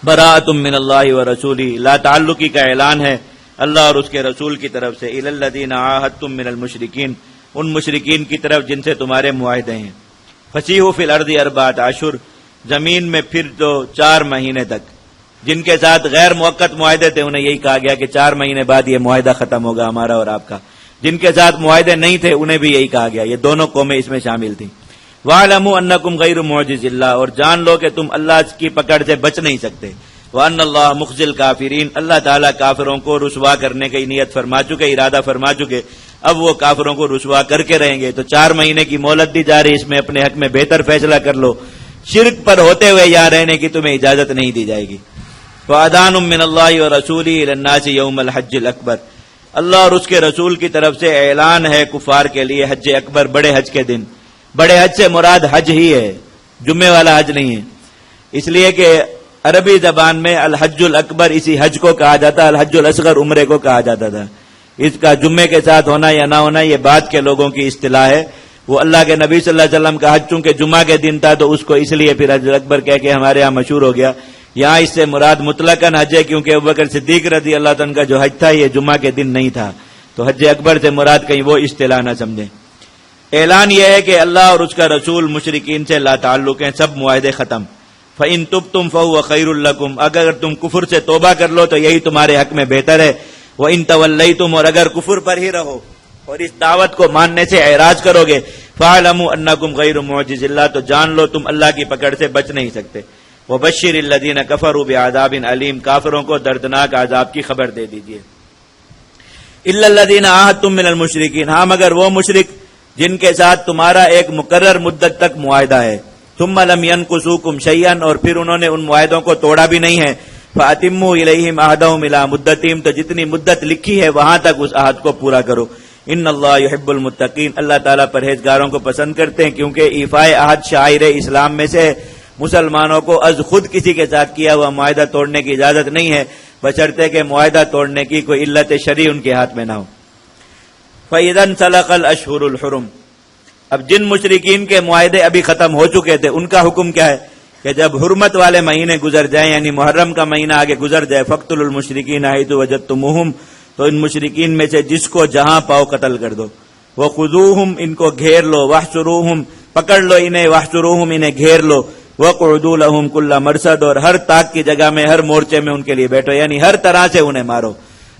براءۃ من اللہ ورسولہ، لا تعلقی کا اعلان ہے اللہ اور اس کے رسول کی طرف سے، الی الذین عاہدتم من المشرکین، ان مشرکین کی طرف جن سے تمہارے معاہدے ہیں، فسیحوا فی الارض اربعۃ اشہر، زمین میں پھر تو 4 مہینے تک، جن کے ساتھ غیر موقت معاہدے تھے انہیں یہی کہا گیا کہ 4 مہینے بعد یہ معاہدہ ختم ہوگا ہمارا اور آپ کا، جن کے ساتھ معاہدے نہیں تھے انہیں بھی یہی کہا گیا، یہ دونوں قومیں اس میں شامل تھیں۔ وَاعْلَمُوا أَنَّكُمْ غَيْرُ مُعْجِزِ اللَّهِ، اور جان لو کہ تم اللہ کی پکڑ سے بچ نہیں سکتے، وَأَنَّ اللَّهَ مُخْزِي الْكَافِرِينَ، اللہ تعالیٰ کافروں کو رسوا کرنے کی نیت فرما چکے، ارادہ فرما چکے، اب وہ کافروں کو رسوا کر کے رہیں گے۔ تو 4 مہینے کی مہلت دی جا رہی، اس میں اپنے حق میں بہتر فیصلہ کر لو، شرک پر ہوتے ہوئے یہاں رہنے کی تمہیں اجازت نہیں دی جائے گی۔ وَأَذَانٌ مِّنَ اللَّهِ وَرَسُولِهِ إِلَى النَّاسِ يَوْمَ الْحَجِّ الْأَكْبَرِ، اللہ اور اس کے رسول کی طرف سے اعلان ہے کفار کے لیے حج اکبر، بڑے حج کے دن۔ بڑے حج سے مراد حج ہی ہے، جمعے والا حج نہیں ہے، اس لیے کہ عربی زبان میں الحج الاکبر اسی حج کو کہا جاتا، الحج الاصغر عمرے کو کہا جاتا تھا۔ اس کا جمعے کے ساتھ ہونا یا نہ ہونا یہ بعد کے لوگوں کی اصطلاح ہے، وہ اللہ کے نبی صلی اللہ علیہ وسلم کا حج چونکہ جمعہ کے دن تھا تو اس کو اس لیے پھر حج اکبر کہہ کے ہمارے ہاں مشہور ہو گیا۔ یہاں اس سے مراد مطلقاً حج ہے، کیونکہ ابوبکر صدیق رضی اللہ عنہ کا جو حج تھا یہ جمعہ کے دن نہیں تھا، تو حج اکبر سے مراد کہیں وہ اصطلاح نہ سمجھیں۔ اعلان یہ ہے کہ اللہ اور اس کا رسول مشرکین سے لا تعلق ہیں، سب معاہدے ختم۔ فَإِن تُبْتُمْ فَهُوَ خَيْرٌ لَكُمْ، اگر تم کفر سے توبہ کر لو تو یہی تمہارے حق میں بہتر ہے۔ وَإِن تَوَلَّيْتُمْ، اور اگر کفر پر ہی رہو اور اس دعوت کو ماننے سے اعراض کرو گے، فَاعْلَمُوا أَنَّكُمْ غَيْرُ مُعْجِزِ اللَّهِ، تو جان لو تم اللہ کی پکڑ سے بچ نہیں سکتے۔ وَبَشِّرِ الَّذِينَ كَفَرُوا بِعَذَابٍ أَلِيمٍ، کافروں کو دردناک عذاب کی خبر دے دیجئے۔ إِلَّا الَّذِينَ عَاهَدتُّم مِّنَ الْمُشْرِكِينَ، ہاں مگر وہ مشرک جن کے ساتھ تمہارا ایک مقرر مدت تک معاہدہ ہے، ثم لم ينقصوكم شيئا، اور پھر انہوں نے ان معاہدوں کو توڑا بھی نہیں ہے، فاتموا الیہم عہدہم الی مدتہم، تو جتنی مدت لکھی ہے وہاں تک اس عہد کو پورا کرو۔ ان اللہ یحب المتقین، اللہ تعالیٰ پرہیزگاروں کو پسند کرتے ہیں، کیونکہ ایفاء عہد شعائر اسلام میں سے مسلمانوں کو از خود کسی کے ساتھ کیا ہوا معاہدہ توڑنے کی اجازت نہیں ہے، بشرطے کہ معاہدہ توڑنے کی کوئی علت شرعی ان کے ہاتھ میں نہ ہو۔ فَإِذَا انسَلَخَ الْأَشْهُرُ الْحُرُمُ، اب جن مشرکین کے معاہدے ابھی ختم ہو چکے تھے ان کا حکم کیا ہے کہ جب حرمت والے مہینے گزر جائیں، یعنی محرم کا مہینہ آگے گزر جائے، فَاقْتُلُوا الْمُشْرِكِينَ حَيْثُ وَجَدتُّمُوهُمْ، تو ان مشرکین میں سے جس کو جہاں پاؤ قتل کر دو۔ وَخُذُوهُمْ، ان کو گھیر لو، وَاحْصُرُوهُمْ، پکڑ لو انہیں، وَاحْصُرُوهُمْ، انہیں گھیر لو، وَاقْعُدُوا لَهُمْ كُلَّ مَرْصَدٍ، اور ہر طاق کی جگہ میں، ہر مورچے میں ان کے لیے بیٹھو، یعنی ہر طرح سے انہیں مارو،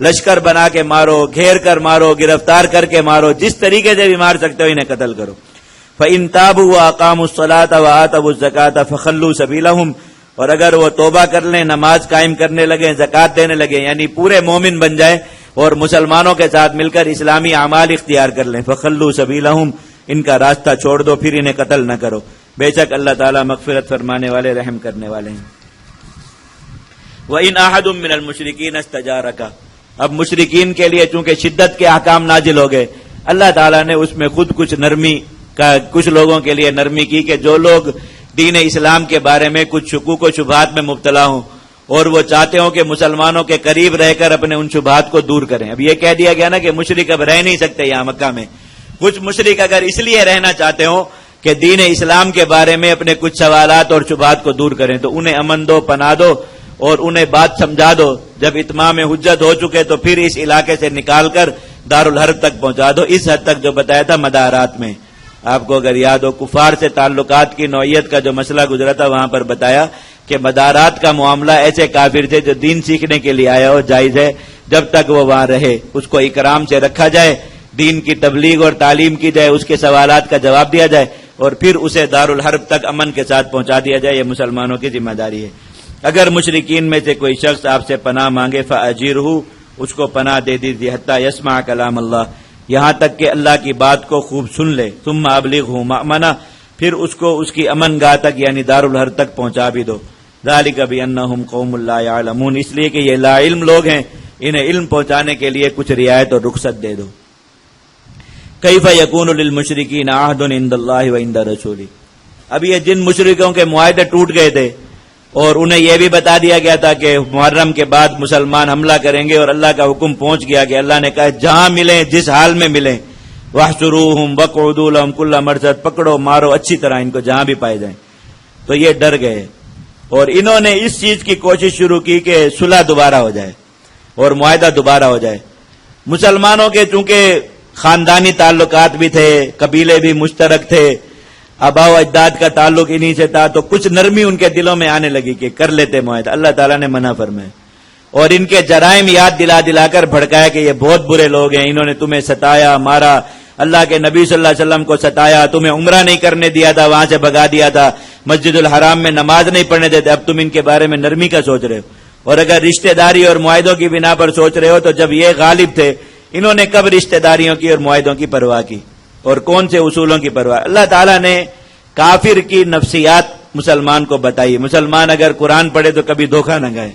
لشکر بنا کے مارو، گھیر کر مارو، گرفتار کر کے مارو، جس طریقے سے بھی مار سکتے ہو انہیں قتل کرو۔ فَإِن تَابُوا وَأَقَامُوا الصَّلَاةَ وَآتَوُا الزَّكَاةَ فَخَلُّوا سَبِيلَهُمْ، اور اگر وہ توبہ کر لیں، نماز قائم کرنے لگیں، زکوٰۃ دینے لگیں، یعنی پورے مومن بن جائیں اور مسلمانوں کے ساتھ مل کر اسلامی اعمال اختیار کر لیں، فَخَلُّوا سَبِيلَهُمْ، ان کا راستہ چھوڑ دو، پھر انہیں قتل نہ کرو، بے شک اللہ تعالیٰ مغفرت فرمانے والے، رحم کرنے والے ہیں۔ وَإِنْ أَحَدٌ مِّنَ الْمُشْرِكِينَ اسْتَجَارَكَ، اب مشرکین کے لیے چونکہ شدت کے احکام نازل ہو گئے، اللہ تعالیٰ نے اس میں خود کچھ لوگوں کے لیے نرمی کی کہ جو لوگ دین اسلام کے بارے میں کچھ شکوک و شبہات میں مبتلا ہوں اور وہ چاہتے ہوں کہ مسلمانوں کے قریب رہ کر اپنے ان شبہات کو دور کریں۔ اب یہ کہہ دیا گیا نا کہ مشرک اب رہ نہیں سکتے یہاں مکہ میں، کچھ مشرک اگر اس لیے رہنا چاہتے ہوں کہ دین اسلام کے بارے میں اپنے کچھ سوالات اور شبہات کو دور کریں تو انہیں امن دو، پناہ دو اور انہیں بات سمجھا دو، جب اتمام حجت ہو چکے تو پھر اس علاقے سے نکال کر دارالحرب تک پہنچا دو، اس حد تک جو بتایا تھا مدارات میں۔ آپ کو اگر یاد ہو کفار سے تعلقات کی نوعیت کا جو مسئلہ گزرا تھا وہاں پر بتایا کہ مدارات کا معاملہ ایسے کافر تھے جو دین سیکھنے کے لیے آیا ہو، جائز ہے جب تک وہ وہاں رہے، اس کو اکرام سے رکھا جائے، دین کی تبلیغ اور تعلیم کی جائے، اس کے سوالات کا جواب دیا جائے اور پھر اسے دارالحرب تک امن کے ساتھ پہنچا دیا جائے، یہ مسلمانوں کی ذمہ داری ہے۔ اگر مشرکین میں سے کوئی شخص آپ سے پناہ مانگے فَأَجِرْهُ، اس کو پناہ دے دیجیے، حتیٰ یسمع کلام اللہ، یہاں تک کہ اللہ کی بات کو خوب سن لے، ثم ابلغہ مأمنہ، پھر اس کو اس کی امن گاہ تک یعنی دارالحرب تک پہنچا بھی دو۔ ذالک بأنہم قوم لا یعلمون، اس لیے کہ یہ لا علم لوگ ہیں، انہیں علم پہنچانے کے لیے کچھ رعایت اور رخصت دے دو۔ کیف یکون للمشرکین عہد عند اللہ وعند رسولہ، اب یہ جن مشرکوں کے معاہدے ٹوٹ گئے تھے اور انہیں یہ بھی بتا دیا گیا تھا کہ محرم کے بعد مسلمان حملہ کریں گے اور اللہ کا حکم پہنچ گیا کہ اللہ نے کہا جہاں ملیں، جس حال میں ملیں، واحشروہم وقعدوا لہم کل مرصد، پکڑو مارو اچھی طرح ان کو جہاں بھی پائے جائیں، تو یہ ڈر گئے اور انہوں نے اس چیز کی کوشش شروع کی کہ صلح دوبارہ ہو جائے اور معاہدہ دوبارہ ہو جائے. مسلمانوں کے چونکہ خاندانی تعلقات بھی تھے، قبیلے بھی مشترک تھے، آبا و اجداد کا تعلق انہی سے تھا، تو کچھ نرمی ان کے دلوں میں آنے لگی کہ کر لیتے معاہدہ. اللہ تعالیٰ نے منع فرمایا اور ان کے جرائم یاد دلا دلا کر بھڑکایا کہ یہ بہت برے لوگ ہیں، انہوں نے تمہیں ستایا، مارا، اللہ کے نبی صلی اللہ علیہ وسلم کو ستایا، تمہیں عمرہ نہیں کرنے دیا تھا، وہاں سے بھگا دیا تھا، مسجد الحرام میں نماز نہیں پڑھنے دیتے، اب تم ان کے بارے میں نرمی کا سوچ رہے ہو. اور اگر رشتہ داری اور معاہدوں کی بنا پر سوچ رہے ہو تو جب یہ غالب تھے انہوں نے کب رشتہ داریوں کی اور معاہدوں کی پرواہ کی اور کون سے اصولوں کی پرواہ؟ اللہ تعالیٰ نے کافر کی نفسیات مسلمان کو بتائی. مسلمان اگر قرآن پڑھے تو کبھی دھوکہ نہ گئے.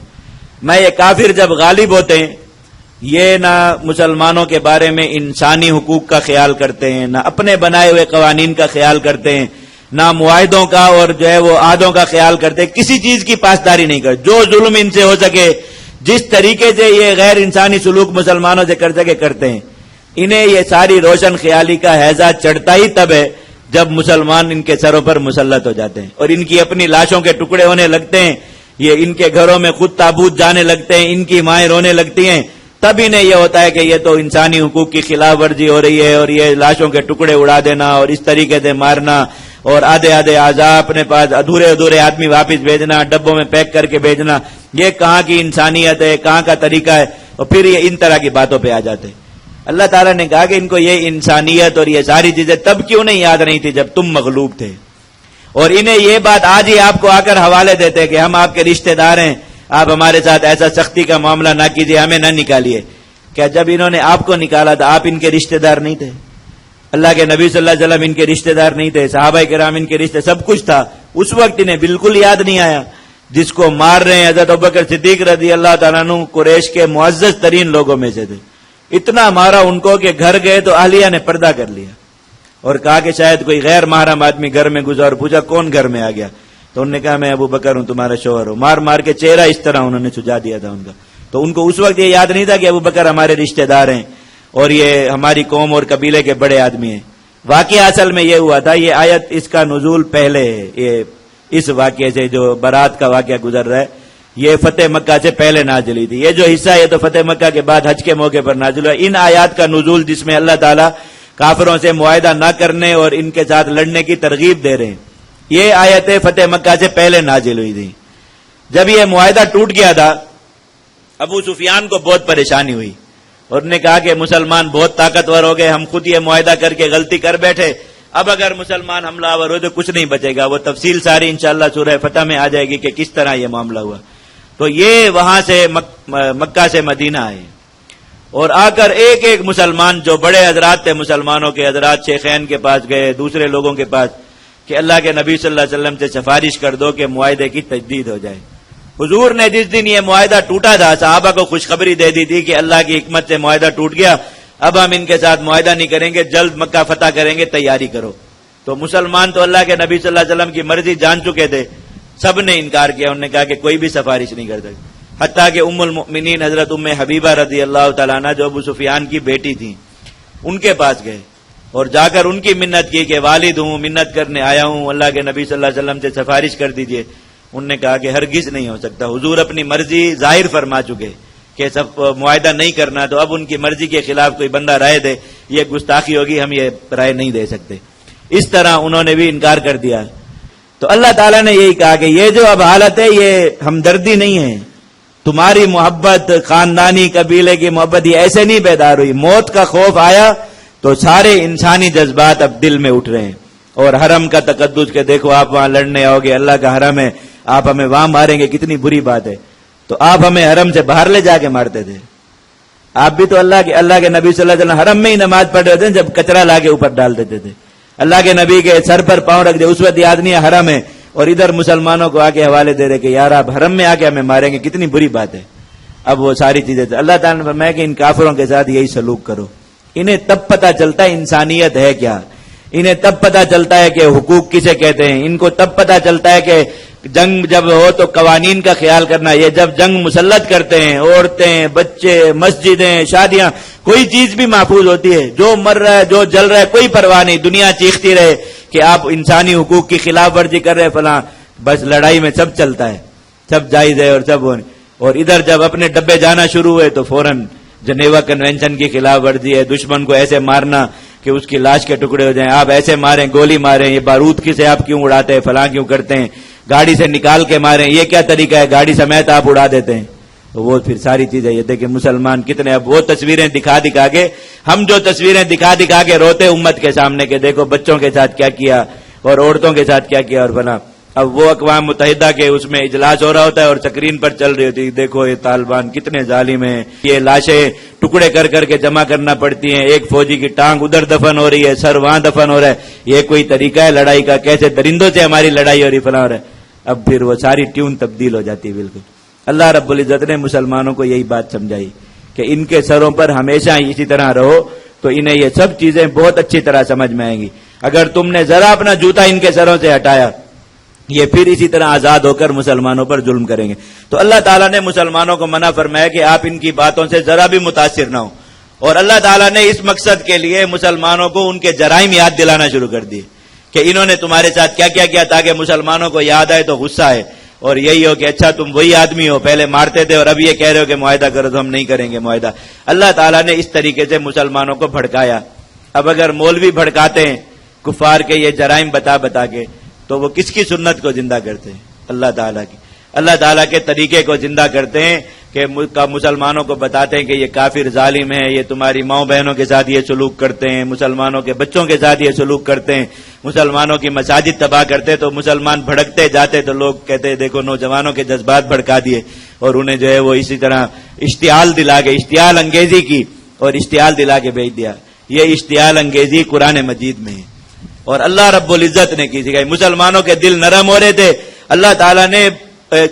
میں یہ کافر جب غالب ہوتے ہیں یہ نہ مسلمانوں کے بارے میں انسانی حقوق کا خیال کرتے ہیں، نہ اپنے بنائے ہوئے قوانین کا خیال کرتے ہیں، نہ معاہدوں کا اور جو ہے وہ عہدوں کا خیال کرتے ہیں، کسی چیز کی پاسداری نہیں کرتے. جو ظلم ان سے ہو سکے، جس طریقے سے یہ غیر انسانی سلوک مسلمانوں سے کر سکے کرتے ہیں. انہیں یہ ساری روشن خیالی کا ہیضہ چڑھتا ہی تب ہے جب مسلمان ان کے سروں پر مسلط ہو جاتے ہیں اور ان کی اپنی لاشوں کے ٹکڑے ہونے لگتے ہیں، یہ ان کے گھروں میں خود تابوت جانے لگتے ہیں، ان کی مائیں رونے لگتی ہیں، تب انہیں یہ ہوتا ہے کہ یہ تو انسانی حقوق کی خلاف ورزی ہو رہی ہے اور یہ لاشوں کے ٹکڑے اڑا دینا اور اس طریقے سے مارنا اور آدھے آدھے اعضاء اپنے پاس ادھورے ادھورے آدمی واپس بھیجنا، ڈبوں میں پیک کر کے بھیجنا، یہ کہاں کی انسانیت ہے، کہاں کا طریقہ ہے؟ اور پھر یہ ان طرح کی باتوں پہ آ جاتے ہیں. اللہ تعالیٰ نے کہا کہ ان کو یہ انسانیت اور یہ ساری چیزیں تب کیوں نہیں یاد نہیں تھی جب تم مغلوب تھے، اور انہیں یہ بات آج ہی آپ کو آ کر حوالے دیتے کہ ہم آپ کے رشتہ دار ہیں، آپ ہمارے ساتھ ایسا سختی کا معاملہ نہ کیجیے، ہمیں نہ نکالیے. کیا جب انہوں نے آپ کو نکالا تھا آپ ان کے رشتہ دار نہیں تھے؟ اللہ کے نبی صلی اللہ علیہ وسلم ان کے رشتہ دار نہیں تھے، صحابہ کرام ان کے رشتہ، سب کچھ تھا. اس وقت انہیں بالکل یاد نہیں آیا. جس کو مار رہے ہیں حضرت ابوبکر صدیق رضی اللہ تعالیٰ عنہ قریش کے معزز ترین لوگوں میں سے تھے. اتنا مارا ان کو کہ گھر گئے تو اہلیہ نے پردہ کر لیا اور کہا کہ شاید کوئی غیر محرم آدمی گھر میں گزرا، اور پوچھا کون گھر میں آ گیا؟ تو انہوں نے کہا میں ابو بکر ہوں، تمہارا شوہر ہوں. مار مار کے چہرہ اس طرح انہوں نے سجا دیا تھا ان کا. تو ان کو اس وقت یہ یاد نہیں تھا کہ ابو بکر ہمارے رشتہ دار ہیں اور یہ ہماری قوم اور قبیلے کے بڑے آدمی ہیں. واقعہ اصل میں یہ ہوا تھا، یہ آیت اس کا نزول پہلے ہے، یہ اس واقعے سے جو برات کا واقعہ گزر رہا ہے یہ فتح مکہ سے پہلے نازل ہوئی تھی. یہ جو حصہ ہے تو فتح مکہ کے بعد حج کے موقع پر نازل ہوا. ان آیات کا نزول جس میں اللہ تعالیٰ کافروں سے معاہدہ نہ کرنے اور ان کے ساتھ لڑنے کی ترغیب دے رہے ہیں، یہ آیتیں فتح مکہ سے پہلے نازل ہوئی تھی. جب یہ معاہدہ ٹوٹ گیا تھا ابو سفیان کو بہت پریشانی ہوئی اور انہوں نے کہا کہ مسلمان بہت طاقتور ہو گئے، ہم خود یہ معاہدہ کر کے غلطی کر بیٹھے، اب اگر مسلمان حملہ آور ہو تو کچھ نہیں بچے گا. وہ تفصیل ساری انشاءاللہ سورہ فتح میں آ جائے گی کہ کس طرح یہ معاملہ ہوا. تو یہ وہاں سے مکہ سے مدینہ آئے اور آ کر ایک ایک مسلمان جو بڑے حضرات تھے مسلمانوں کے حضرات شیخین کے پاس گئے، دوسرے لوگوں کے پاس کہ اللہ کے نبی صلی اللہ علیہ وسلم سے سفارش کر دو کہ معاہدے کی تجدید ہو جائے. حضور نے جس دن یہ معاہدہ ٹوٹا تھا صحابہ کو خوشخبری دے دی تھی کہ اللہ کی حکمت سے معاہدہ ٹوٹ گیا، اب ہم ان کے ساتھ معاہدہ نہیں کریں گے، جلد مکہ فتح کریں گے، تیاری کرو. تو مسلمان تو اللہ کے نبی صلی اللہ علیہ وسلم کی مرضی جان چکے تھے، سب نے انکار کیا. انہوں نے کہا کہ کوئی بھی سفارش نہیں کر سکتا. حتیٰ کہ ام المؤمنین حضرت ام حبیبہ رضی اللہ تعالیٰ عنہ جو ابو سفیان کی بیٹی تھیں ان کے پاس گئے اور جا کر ان کی منت کی کہ والد ہوں، منت کرنے آیا ہوں، اللہ کے نبی صلی اللہ علیہ وسلم سے سفارش کر دیجئے. انہوں نے کہا کہ ہرگز نہیں ہو سکتا، حضور اپنی مرضی ظاہر فرما چکے کہ سب معاہدہ نہیں کرنا، تو اب ان کی مرضی کے خلاف کوئی بندہ رائے دے یہ گستاخی ہوگی، ہم یہ رائے نہیں دے سکتے. اس طرح انہوں نے بھی انکار کر دیا. تو اللہ تعالیٰ نے یہی کہا کہ یہ جو اب حالت ہے یہ ہمدردی نہیں ہے، تمہاری محبت، خاندانی قبیلے کی محبت یہ ایسے نہیں بیدار ہوئی. موت کا خوف آیا تو سارے انسانی جذبات اب دل میں اٹھ رہے ہیں. اور حرم کا تقدس کہ دیکھو آپ وہاں لڑنے آؤ گے، اللہ کا حرم ہے، آپ ہمیں وہاں ماریں گے، کتنی بری بات ہے. تو آپ ہمیں حرم سے باہر لے جا کے مارتے تھے. آپ بھی تو اللہ کے نبی صلی اللہ علیہ وسلم حرم میں ہی نماز پڑھ رہے تھے جب کچرا لا کے اوپر ڈال دیتے تھے. اللہ کے نبی کے سر پر پاؤں رکھ دے، اس وقت یاد نہیں ہے حرم ہے، اور ادھر مسلمانوں کو آ کے حوالے دے رہے کہ یار آپ حرم میں آ کے ہمیں ماریں گے، کتنی بری بات ہے. اب وہ ساری چیزیں اللہ تعالیٰ نے فرمایا کہ ان کافروں کے ساتھ یہی سلوک کرو. انہیں تب پتہ چلتا ہے انسانیت ہے کیا، انہیں تب پتہ چلتا ہے کہ حقوق کسے کہتے ہیں، ان کو تب پتہ چلتا ہے کہ جنگ جب ہو تو قوانین کا خیال کرنا. یہ جب جنگ مسلط کرتے ہیں، عورتیں، بچے، مسجدیں، شادیاں، کوئی چیز بھی محفوظ ہوتی ہے. جو مر رہا ہے، جو جل رہا ہے، کوئی پرواہ نہیں، دنیا چیختی رہے کہ آپ انسانی حقوق کی خلاف ورزی کر رہے فلاں. بس لڑائی میں سب چلتا ہے، سب جائز ہے اور سب اور ادھر جب اپنے ڈبے جانا شروع ہوئے تو فوراً جنیوا کنونشن کی خلاف ورزی ہے، دشمن کو ایسے مارنا کہ اس کی لاش کے ٹکڑے ہو جائیں، آپ ایسے ماریں، گولی ماریں، یہ بارود کی سے آپ کیوں اڑاتے ہیں، فلاں کیوں کرتے ہیں، گاڑی سے نکال کے ماریں، یہ کیا طریقہ ہے، گاڑی سمیت آپ اڑا دیتے ہیں. تو وہ پھر ساری چیزیں یہ دیکھیں مسلمان کتنے، اب وہ تصویریں دکھا دکھا کے، ہم جو تصویریں دکھا دکھا کے روتے امت کے سامنے کہ دیکھو بچوں کے ساتھ کیا کیا اور عورتوں کے ساتھ کیا کیا اور فلاں. اب وہ اقوام متحدہ کے اس میں اجلاس ہو رہا ہوتا ہے اور سکرین پر چل رہی ہوتی ہے، دیکھو یہ طالبان کتنے ظالم ہیں، یہ لاشیں ٹکڑے کر کر کے جمع کرنا پڑتی ہیں، ایک فوجی کی ٹانگ ادھر دفن ہو رہی ہے، سر وہاں دفن ہو رہا ہے، یہ کوئی طریقہ ہے لڑائی کا، کیسے درندوں سے ہماری لڑائی ہو رہی فلاں ہو رہا ہے. اب پھر وہ ساری ٹیون تبدیل ہو جاتی ہے بالکل. اللہ رب العزت نے مسلمانوں کو یہی بات سمجھائی کہ ان کے سروں پر ہمیشہ اسی طرح رہو تو انہیں یہ سب چیزیں بہت اچھی طرح سمجھ میں آئیں گی. اگر تم نے ذرا اپنا جوتا ان کے سروں سے ہٹایا یہ پھر اسی طرح آزاد ہو کر مسلمانوں پر ظلم کریں گے. تو اللہ تعالیٰ نے مسلمانوں کو منع فرمایا کہ آپ ان کی باتوں سے ذرا بھی متاثر نہ ہو، اور اللہ تعالیٰ نے اس مقصد کے لیے مسلمانوں کو ان کے جرائم یاد دلانا شروع کر دیے کہ انہوں نے تمہارے ساتھ کیا کیا کیا، تاکہ مسلمانوں کو یاد آئے تو غصہ آئے اور یہی ہو کہ اچھا تم وہی آدمی ہو، پہلے مارتے تھے اور اب یہ کہہ رہے ہو کہ معاہدہ کرو، تو ہم نہیں کریں گے معاہدہ. اللہ تعالیٰ نے اس طریقے سے مسلمانوں کو بھڑکایا. اب اگر مولوی بھڑکاتے ہیں کفار کے یہ جرائم بتا بتا کے تو وہ کس کی سنت کو زندہ کرتے ہیں؟ اللہ تعالیٰ کی. اللہ تعالیٰ کے طریقے کو زندہ کرتے ہیں کہ مسلمانوں کو بتاتے ہیں کہ یہ کافر ظالم ہے، یہ تمہاری ماؤں بہنوں کے ساتھ یہ سلوک کرتے ہیں، مسلمانوں کے بچوں کے ساتھ یہ سلوک کرتے ہیں، مسلمانوں کی مساجد تباہ کرتے. تو مسلمان بھڑکتے جاتے تو لوگ کہتے دیکھو نوجوانوں کے جذبات بھڑکا دیے اور انہیں جو ہے وہ اسی طرح اشتعال دلا کے اشتعال انگیزی کی اور اشتعال دلا کے بھیج دیا. یہ اشتعال انگیزی قرآن مجید میں ہے اور اللہ رب العزت نے کی سکھائی. مسلمانوں کے دل نرم ہو رہے تھے، اللہ تعالیٰ نے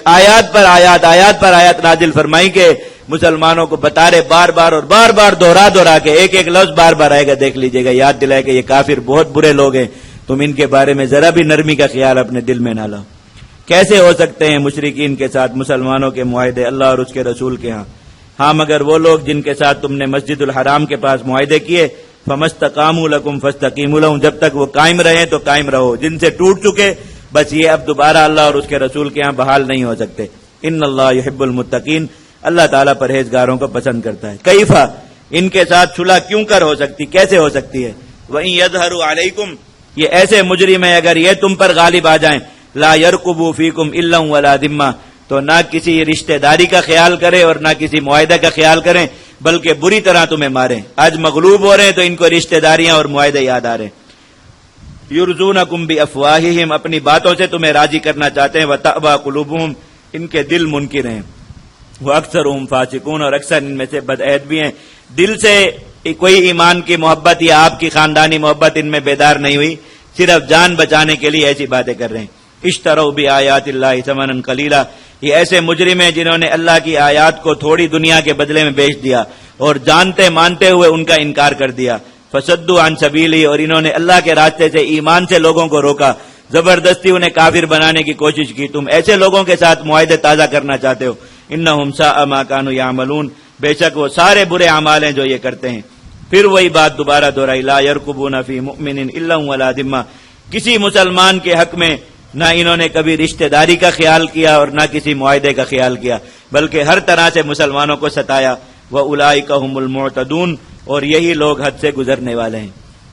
آیات پر آیات نازل فرمائی کہ مسلمانوں کو بتا رہے بار بار اور بار بار دوہرا کے ایک ایک لفظ بار بار آئے گا، دیکھ لیجئے گا، یاد دلائے کہ یہ کافر بہت برے لوگ ہیں، تم ان کے بارے میں ذرا بھی نرمی کا خیال اپنے دل میں نہ لاؤ. کیسے ہو سکتے ہیں مشرکین کے ساتھ مسلمانوں کے معاہدے اللہ اور اس کے رسول کے ہاں؟ ہاں مگر وہ لوگ جن کے ساتھ تم نے مسجد الحرام کے پاس معاہدے کیے، فمستقاموا لکم فاستقیموا لہم، جب تک وہ قائم رہے تو قائم رہو، جن سے ٹوٹ چکے بس یہ اب دوبارہ اللہ اور اس کے رسول کے ہاں بحال نہیں ہو سکتے. ان اللہ یحب المتقین، اللہ تعالیٰ پرہیزگاروں کو پسند کرتا ہے. کیفا، ان کے ساتھ صلح کیوں کر ہو سکتی، کیسے ہو سکتی ہے؟ وَإِن يَظْهَرُوا عَلَيْكُمْ، یہ ایسے مجرم ہیں اگر یہ تم پر غالب آ جائیں، لا يَرْقُبُوا فِيكُمْ إِلًّا وَلَا ذِمَّةً، تو نہ کسی رشتہ داری کا خیال کرے اور نہ کسی معاہدہ کا خیال کریں بلکہ بری طرح تمہیں ماریں. آج مغلوب ہو رہے ہیں تو ان کو رشتہ داریاں اور معاہدے یاد آ رہے ہیں. یرزونکم بافواہہم، اپنی باتوں سے تمہیں راضی کرنا چاہتے ہیں، وتأبى قلوبہم، ان کے دل منکر ہیں، واکثرہم فاسقون، اور اکثر ان میں سے بدعہد بھی ہیں. دل سے کوئی ایمان کی محبت یا آپ کی خاندانی محبت ان میں بیدار نہیں ہوئی، صرف جان بچانے کے لیے ایسی باتیں کر رہے ہیں. اشتروا بآیات اللہ ثمنا قلیلا، یہ ایسے مجرم ہیں جنہوں نے اللہ کی آیات کو تھوڑی دنیا کے بدلے میں بیچ دیا اور جانتے مانتے ہوئے ان کا انکار کر دیا. فصدوا عن سبیلی، اور انہوں نے اللہ کے راستے سے ایمان سے لوگوں کو روکا، زبردستی انہیں کافر بنانے کی کوشش کی. تم ایسے لوگوں کے ساتھ معاہدے تازہ کرنا چاہتے ہو. انہم ساء ما كانوا يعملون، بے شک وہ سارے برے اعمال ہیں جو یہ کرتے ہیں. پھر وہی بات دوبارہ دہرائی، لا يرقبون فی مؤمن الا ولا ذمہ، کسی مسلمان کے حق میں نہ انہوں نے کبھی رشتہ داری کا خیال کیا اور نہ کسی معاہدے کا خیال کیا، بلکہ ہر طرح سے مسلمانوں کو ستایا. وَأُولَئِكَ هُمُ الْمُعْتَدُونَ، اور یہی لوگ حد سے گزرنے والے ہیں.